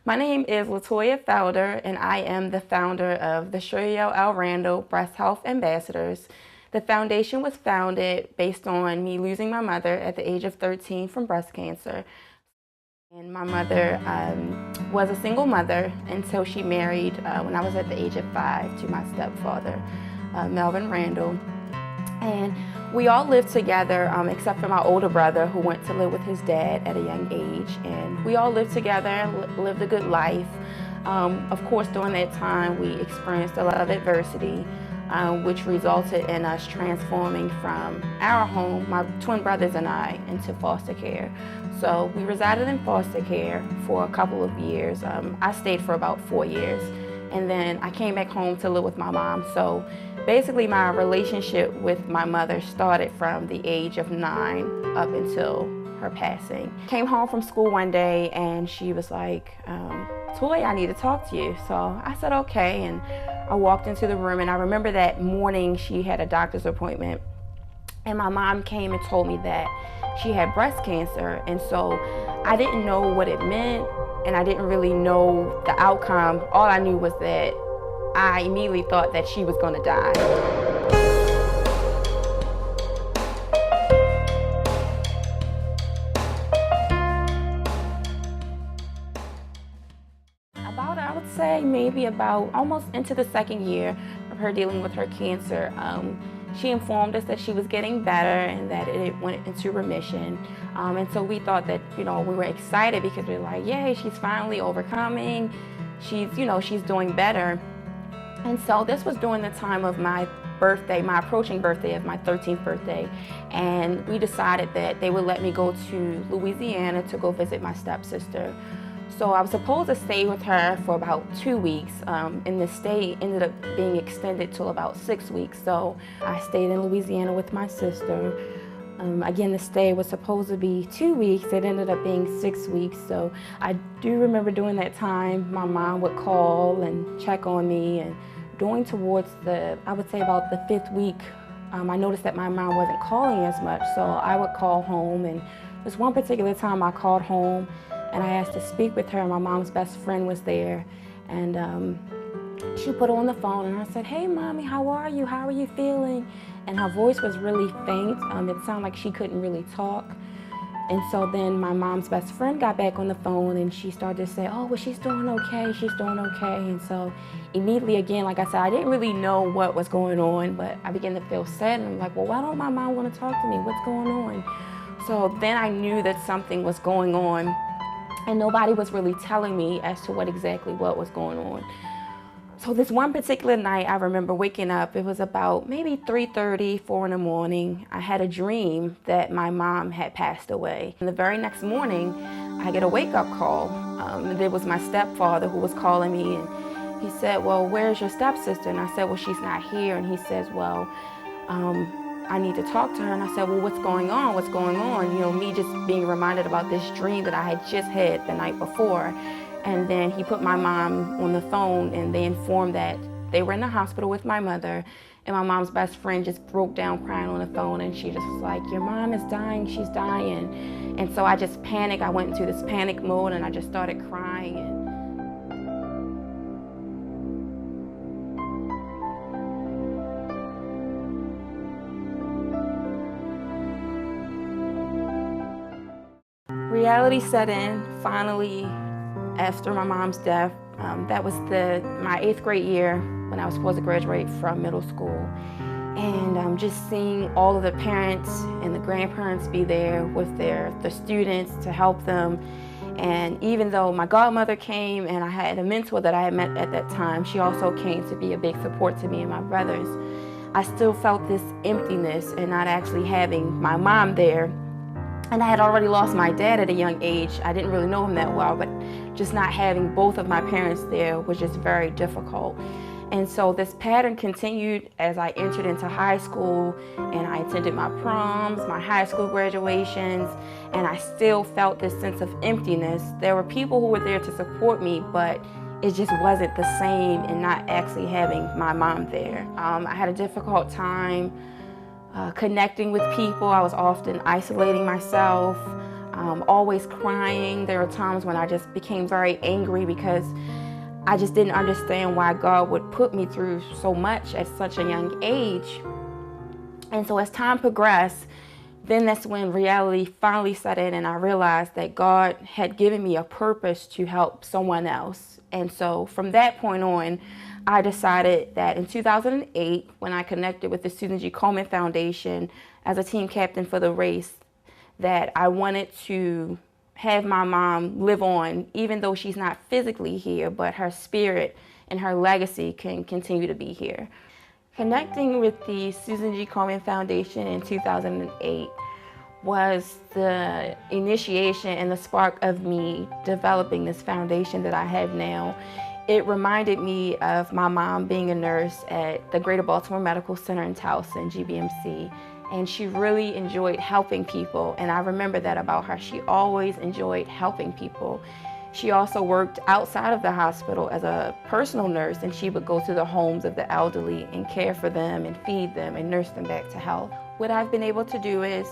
My name is Latoya Felder, and I am the founder of the Sherial Randall Breast Health Ambassadors. The foundation was founded based on me losing my mother at the age of 13 from breast cancer. And my mother was a single mother until she married when I was at the age of 5 to my stepfather, Melvin Randall. And we all lived together except for my older brother who went to live with his dad at a young age. And we all lived together, lived a good life. Of course, during that time, we experienced a lot of adversity, which resulted in us transforming from our home, my twin brothers and I, into foster care. So we resided in foster care for a couple of years. I stayed for about 4 years. And then I came back home to live with my mom. So basically my relationship with my mother started from the age of 9 up until her passing. Came home from school one day and she was like, Toy, I need to talk to you. So I said, okay. And I walked into the room, and I remember that morning she had a doctor's appointment. And my mom came and told me that she had breast cancer. And so I didn't know what it meant, and I didn't really know the outcome. All I knew was that I immediately thought that she was going to die. I would say maybe about almost into the second year of her dealing with her cancer. She informed us that she was getting better and that it went into remission. And so we thought that, we were excited because we were like, yay, she's finally overcoming. She's doing better. And so this was during the time of my birthday, my approaching birthday of my 13th birthday. And we decided that they would let me go to Louisiana to go visit my stepsister. So I was supposed to stay with her for about 2 weeks, and the stay ended up being extended till about 6 weeks. So I stayed in Louisiana with my sister. Again, the stay was supposed to be 2 weeks. It ended up being 6 weeks. So I do remember during that time, my mom would call and check on me. And going towards I would say about the 5th week, I noticed that my mom wasn't calling as much. So I would call home, and this one particular time I called home, and I asked to speak with her, and my mom's best friend was there. And she put her on the phone, and I said, hey, Mommy, how are you? How are you feeling? And her voice was really faint. It sounded like she couldn't really talk. And so then my mom's best friend got back on the phone, and she started to say, oh, well, she's doing okay, she's doing okay. And so immediately, again, like I said, I didn't really know what was going on, but I began to feel sad, and I'm like, well, why don't my mom want to talk to me? What's going on? So then I knew that something was going on, and nobody was really telling me as to what was going on. So this one particular night, I remember waking up. It was about maybe 3:30, 4 in the morning. I had a dream that my mom had passed away. And the very next morning, I get a wake-up call. It was my stepfather who was calling me, and he said, well, where's your stepsister? And I said, well, she's not here. And he says, well, I need to talk to her. And I said, well, what's going on? What's going on? Me just being reminded about this dream that I had just had the night before. And then he put my mom on the phone, and they informed that they were in the hospital with my mother. And my mom's best friend just broke down crying on the phone, and she just was like, your mom is dying, she's dying. And so I just panicked. I went into this panic mode, and I just started crying. Reality set in finally after my mom's death. That was my 8th grade year when I was supposed to graduate from middle school. And just seeing all of the parents and the grandparents be there with the students to help them. And even though my godmother came, and I had a mentor that I had met at that time, she also came to be a big support to me and my brothers. I still felt this emptiness and not actually having my mom there. And I had already lost my dad at a young age. I didn't really know him that well, but just not having both of my parents there was just very difficult. And so this pattern continued as I entered into high school, and I attended my proms, my high school graduations, and I still felt this sense of emptiness. There were people who were there to support me, but it just wasn't the same in not actually having my mom there. I had a difficult time connecting with people. I was often isolating myself. always crying. There were times when I just became very angry because I just didn't understand why God would put me through so much at such a young age. And so as time progressed, then that's when reality finally set in, and I realized that God had given me a purpose to help someone else. And so from that point on, I decided that in 2008, when I connected with the Susan G. Komen Foundation as a team captain for the race, that I wanted to have my mom live on, even though she's not physically here, but her spirit and her legacy can continue to be here. Connecting with the Susan G. Komen Foundation in 2008 was the initiation and the spark of me developing this foundation that I have now. It reminded me of my mom being a nurse at the Greater Baltimore Medical Center in Towson, GBMC, and she really enjoyed helping people, and I remember that about her. She always enjoyed helping people. She also worked outside of the hospital as a personal nurse, and she would go to the homes of the elderly and care for them and feed them and nurse them back to health. What I've been able to do is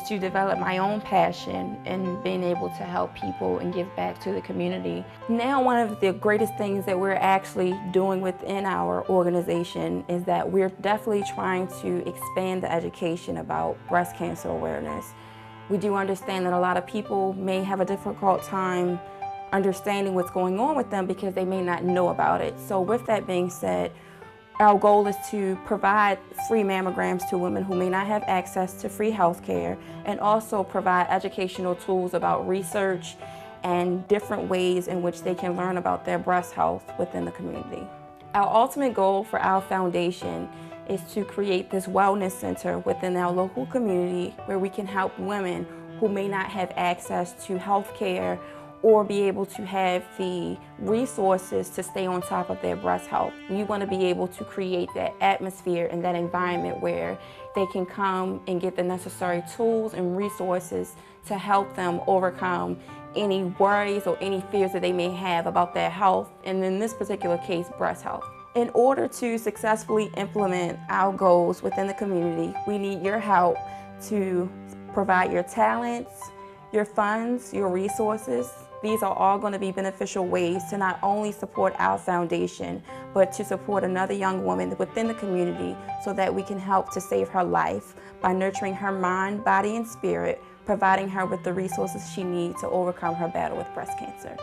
to develop my own passion and being able to help people and give back to the community. Now, one of the greatest things that we're actually doing within our organization is that we're definitely trying to expand the education about breast cancer awareness. We do understand that a lot of people may have a difficult time understanding what's going on with them because they may not know about it. So with that being said, our goal is to provide free mammograms to women who may not have access to free health care, and also provide educational tools about research and different ways in which they can learn about their breast health within the community. Our ultimate goal for our foundation is to create this wellness center within our local community where we can help women who may not have access to health care or be able to have the resources to stay on top of their breast health. We want to be able to create that atmosphere and that environment where they can come and get the necessary tools and resources to help them overcome any worries or any fears that they may have about their health, and in this particular case, breast health. In order to successfully implement our goals within the community, we need your help to provide your talents, your funds, your resources. These are all going to be beneficial ways to not only support our foundation, but to support another young woman within the community so that we can help to save her life by nurturing her mind, body, and spirit, providing her with the resources she needs to overcome her battle with breast cancer.